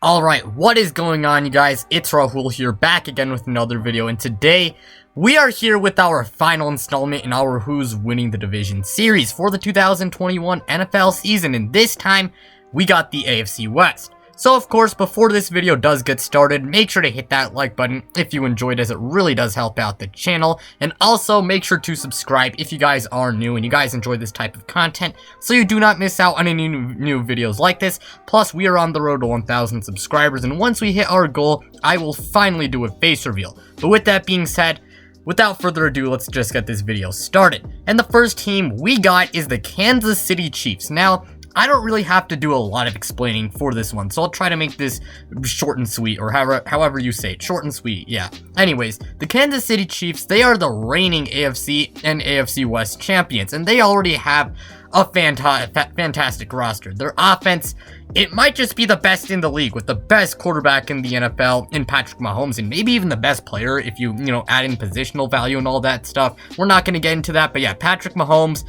Alright, what is going on, you guys? It's Rahul here, back again with another video, and today we are here with our final installment in our Who's Winning the Division series for the 2021 NFL season, and this time we got the AFC West. So of course, before this video does get started, make sure to hit that like button if you enjoyed, as it really does help out the channel. And also make sure to subscribe if you guys are new and you guys enjoy this type of content, so you do not miss out on any new videos like this. Plus, we are on the road to 1,000 subscribers, and once we hit our goal, I will finally do a face reveal. But with that being said, without further ado, let's just get this video started. And the first team we got is the Kansas City Chiefs. Now, I don't really have to do a lot of explaining for this one, so I'll try to make this short and sweet, or however you say it, short and sweet, yeah. Anyways, the Kansas City Chiefs, they are the reigning AFC and AFC West champions, and they already have a fantastic roster. Their offense, it might just be the best in the league, with the best quarterback in the NFL in Patrick Mahomes, and maybe even the best player if you add in positional value and all that stuff. We're not going to get into that, but yeah, Patrick Mahomes,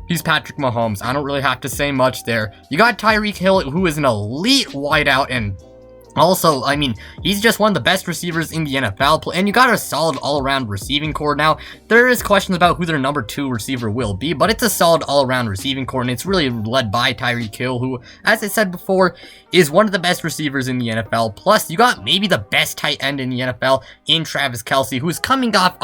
he's Patrick Mahomes. I don't really have to say much there. You got Tyreek Hill, who is an elite wideout, and also, I mean, he's just one of the best receivers in the NFL, and you got a solid all-around receiving core. Now, there is questions about who their number 2 receiver will be, but it's a solid all-around receiving core, and it's really led by Tyreek Hill, who, as I said before, is one of the best receivers in the NFL. Plus, you got maybe the best tight end in the NFL in Travis Kelce, who's coming off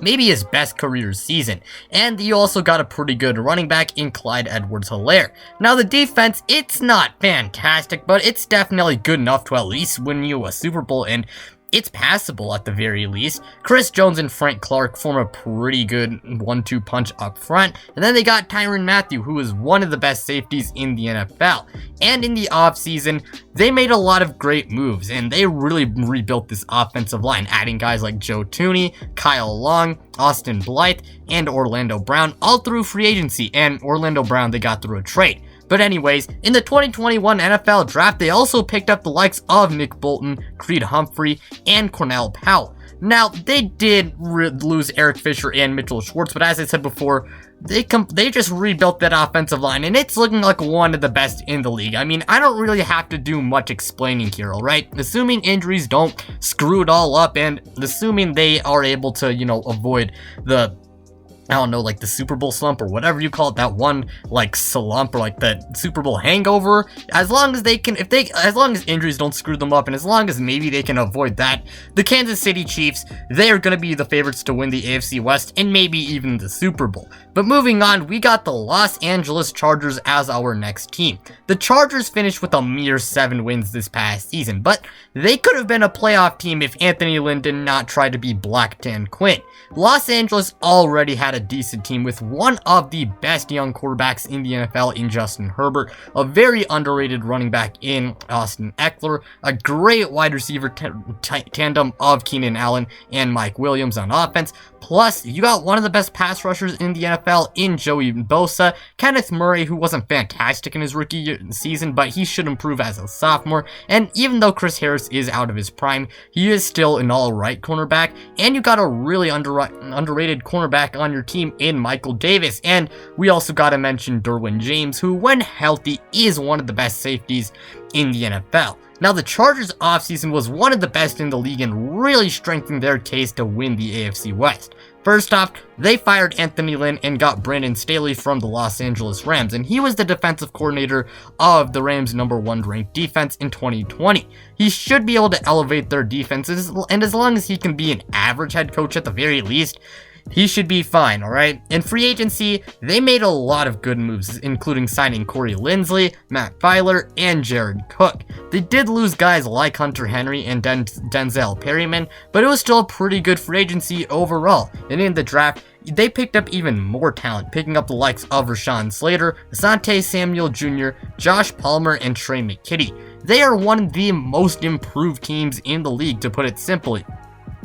maybe his best career season. And you also got a pretty good running back in Clyde Edwards-Helaire. Now, the defense, it's not fantastic, but it's definitely good enough to at least win you a Super Bowl, and it's passable at the very least. Chris Jones and Frank Clark form a pretty good 1-2 punch up front. And then they got Tyrann Mathieu, who is one of the best safeties in the NFL. And in the offseason, they made a lot of great moves, and they really rebuilt this offensive line, adding guys like Joe Thuney, Kyle Long, Austin Blythe, and Orlando Brown, all through free agency. And Orlando Brown, they got through a trade. But anyways, in the 2021 NFL Draft, they also picked up the likes of Nick Bolton, Creed Humphrey, and Cornell Powell. Now, they did lose Eric Fisher and Mitchell Schwartz, but as I said before, they just rebuilt that offensive line, and it's looking like one of the best in the league. I mean, I don't really have to do much explaining here, alright? Assuming injuries don't screw it all up, and assuming they are able to, avoid the, I don't know, like the Super Bowl slump or whatever you call it, that one like slump or like the Super Bowl hangover. As long as as long as injuries don't screw them up, and as long as maybe they can avoid that, the Kansas City Chiefs, they are going to be the favorites to win the AFC West and maybe even the Super Bowl. But moving on, we got the Los Angeles Chargers as our next team. The Chargers finished with a mere 7 wins this past season, but they could have been a playoff team if Anthony Lynn did not try to be Black Dan Quinn. Los Angeles already had a decent team with one of the best young quarterbacks in the NFL in Justin Herbert, a very underrated running back in Austin Eckler, a great wide receiver tandem of Keenan Allen and Mike Williams on offense. Plus, you got one of the best pass rushers in the NFL in Joey Bosa, Kenneth Murray, who wasn't fantastic in his rookie season, but he should improve as a sophomore. And even though Chris Harris is out of his prime, he is still an alright cornerback. And you got a really underrated cornerback on your team in Michael Davis. And we also got to mention Derwin James, who, when healthy, is one of the best safeties in the NFL. Now, the Chargers offseason was one of the best in the league and really strengthened their case to win the AFC West. First off, they fired Anthony Lynn and got Brandon Staley from the Los Angeles Rams, and he was the defensive coordinator of the Rams' #1 ranked defense in 2020. He should be able to elevate their defenses, and as long as he can be an average head coach at the very least, he should be fine, alright? In free agency, they made a lot of good moves, including signing Corey Linsley, Matt Feiler, and Jared Cook. They did lose guys like Hunter Henry and Denzel Perryman, but it was still a pretty good free agency overall. And in the draft, they picked up even more talent, picking up the likes of Rashawn Slater, Asante Samuel Jr., Josh Palmer, and Trey McKitty. They are one of the most improved teams in the league, to put it simply.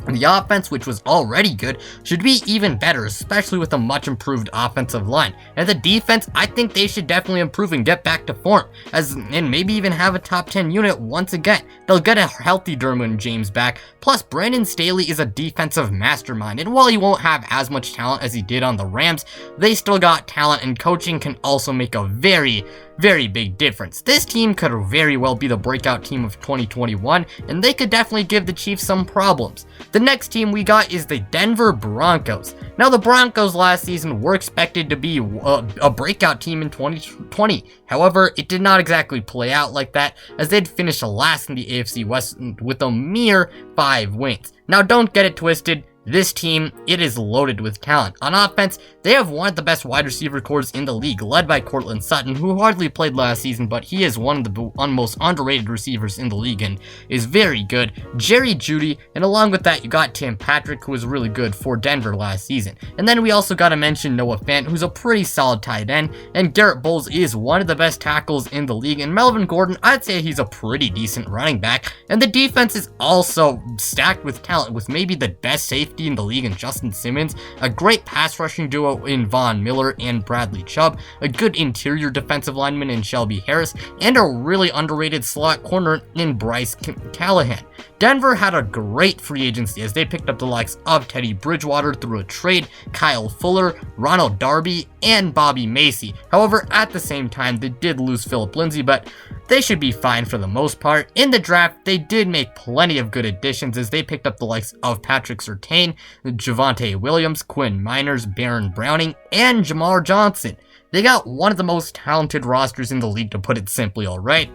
The offense, which was already good, should be even better, especially with a much improved offensive line. And the defense, I think they should definitely improve and get back to form, and maybe even have a top 10 unit once again. They'll get a healthy Derwin James back, plus Brandon Staley is a defensive mastermind, and while he won't have as much talent as he did on the Rams, they still got talent, and coaching can also make a very, very big difference. This team could very well be the breakout team of 2021, and they could definitely give the Chiefs some problems. The next team we got is the Denver Broncos. Now, the Broncos last season were expected to be a breakout team in 2020. However, it did not exactly play out like that, as they'd finished last in the AFC West with a mere 5 wins. Now, don't get it twisted. This team, it is loaded with talent. On offense, they have one of the best wide receiver corps in the league, led by Courtland Sutton, who hardly played last season, but he is one of the most underrated receivers in the league and is very good. Jerry Jeudy, and along with that, you got Tim Patrick, who was really good for Denver last season. And then we also got to mention Noah Fant, who's a pretty solid tight end, and Garrett Bowles is one of the best tackles in the league, and Melvin Gordon, I'd say he's a pretty decent running back. And the defense is also stacked with talent, with maybe the best safety in the league in Justin Simmons, a great pass rushing duo in Von Miller and Bradley Chubb, a good interior defensive lineman in Shelby Harris, and a really underrated slot corner in Bryce Callahan. Denver had a great free agency as they picked up the likes of Teddy Bridgewater through a trade, Kyle Fuller, Ronald Darby, and Bobby Macy. However, at the same time, they did lose Philip Lindsay, but they should be fine for the most part. In the draft, they did make plenty of good additions as they picked up the likes of Patrick Surtain, Javonte Williams, Quinn Miners, Baron Browning, and Jamar Johnson. They got one of the most talented rosters in the league, to put it simply, alright?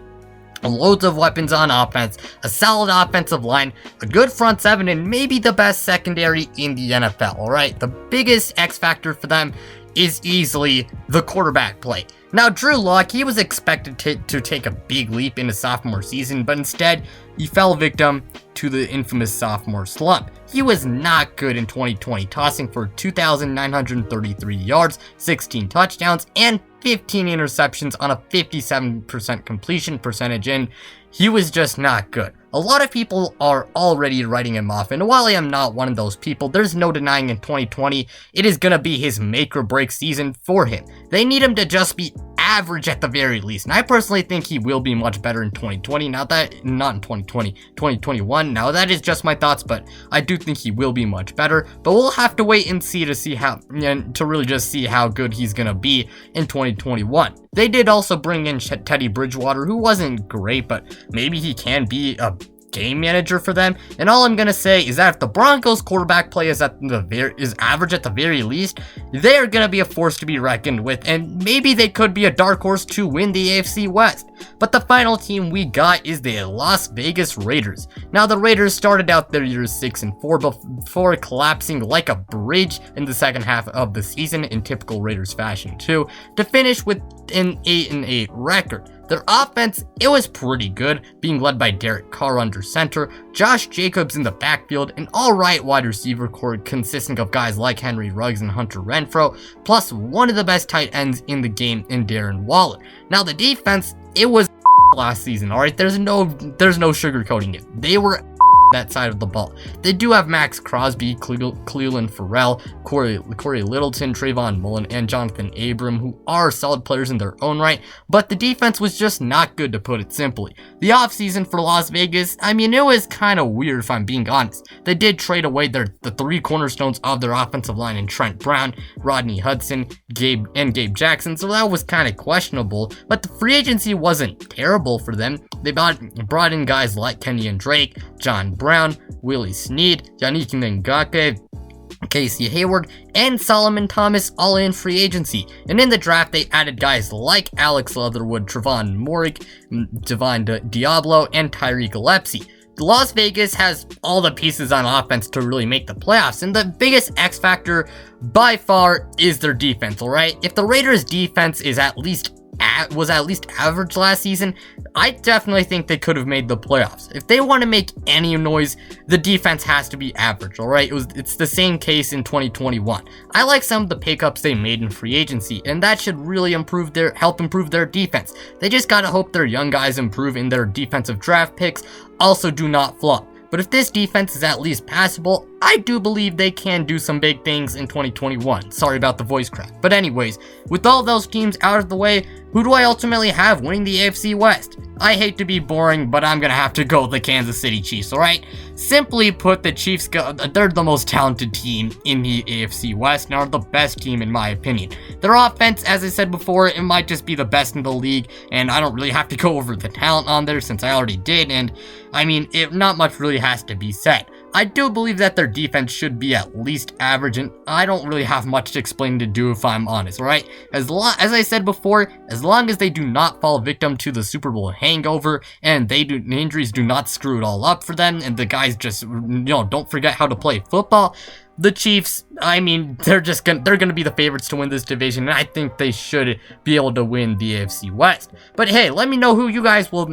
Loads of weapons on offense, a solid offensive line, a good front seven, and maybe the best secondary in the NFL, alright? The biggest X factor for them is easily the quarterback play. Now, Drew Lock, he was expected to take a big leap in his sophomore season, but instead, he fell victim to the infamous sophomore slump. He was not good in 2020, tossing for 2,933 yards, 16 touchdowns, and 15 interceptions on a 57% completion percentage, and he was just not good. A lot of people are already writing him off, and while I am not one of those people, there's no denying in 2020, it is gonna be his make or break season for him. They need him to just be average at the very least, and I personally think he will be much better in 2020, not in 2021. Now, that is just my thoughts, but I do think he will be much better, but we'll have to wait and see to really just see how good he's gonna be in 2021. They did also bring in Teddy Bridgewater, who wasn't great, but maybe he can be a game manager for them. And all I'm gonna say is that if the Broncos quarterback play is average at the very least, they are gonna be a force to be reckoned with, and maybe they could be a dark horse to win the AFC West. But the final team we got is the Las Vegas Raiders. Now, the Raiders started out their years 6-4 before collapsing like a bridge in the second half of the season in typical Raiders fashion too, to finish with an 8-8 record. Their offense, it was pretty good, being led by Derek Carr under center, Josh Jacobs in the backfield, an alright wide receiver core consisting of guys like Henry Ruggs and Hunter Renfrow, plus one of the best tight ends in the game in Darren Waller. Now, the defense, it was last season, alright? There's no sugarcoating it. They were that side of the ball. They do have Max Crosby, Cleveland Farrell, Corey Littleton, Trayvon Mullen, and Jonathan Abram, who are solid players in their own right, but the defense was just not good, to put it simply. The offseason for Las Vegas, I mean, it was kind of weird if I'm being honest. They did trade away the 3 cornerstones of their offensive line in Trent Brown, Rodney Hudson, Gabe Jackson, so that was kind of questionable, but the free agency wasn't terrible for them. They brought in guys like Kenyon Drake, John Brown, Willie Snead, Yannick Ngakoue, Casey Hayward, and Solomon Thomas all in free agency. And in the draft, they added guys like Alex Leatherwood, Trevon Moehrig, Devon Diablo, and Tyreek Gillespie. Las Vegas has all the pieces on offense to really make the playoffs, and the biggest X factor by far is their defense, alright? If the Raiders' defense was at least average last season, I definitely think they could have made the playoffs. If they want to make any noise, the defense has to be average, alright? It's the same case in 2021. I like some of the pickups they made in free agency, and that should really help improve their defense. They just gotta hope their young guys improve in their defensive draft picks, also do not flop. But if this defense is at least passable, I do believe they can do some big things in 2021. Sorry about the voice crack. But anyways, with all those teams out of the way, who do I ultimately have winning the AFC West? I hate to be boring, but I'm gonna have to go with the Kansas City Chiefs, alright? Simply put, the Chiefs, they're the most talented team in the AFC West and are the best team in my opinion. Their offense, as I said before, it might just be the best in the league, and I don't really have to go over the talent on there since I already did, and I mean, not much really has to be said. I do believe that their defense should be at least average, and I don't really have much to explain to do if I'm honest, alright? As I said before, as long as they do not fall victim to the Super Bowl hangover, and the injuries do not screw it all up for them, and the guys just, don't forget how to play football, the Chiefs, I mean, they're gonna be the favorites to win this division, and I think they should be able to win the AFC West. But hey, let me know who you guys will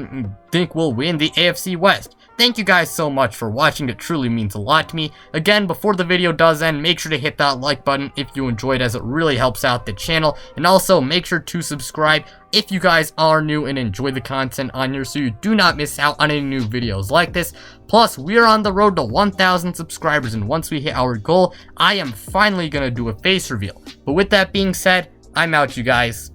think will win the AFC West. Thank you guys so much for watching, it truly means a lot to me. Again, before the video does end, make sure to hit that like button if you enjoyed, as it really helps out the channel. And also, make sure to subscribe if you guys are new and enjoy the content on here, so you do not miss out on any new videos like this. Plus, we are on the road to 1,000 subscribers, and once we hit our goal, I am finally going to do a face reveal. But with that being said, I'm out, you guys.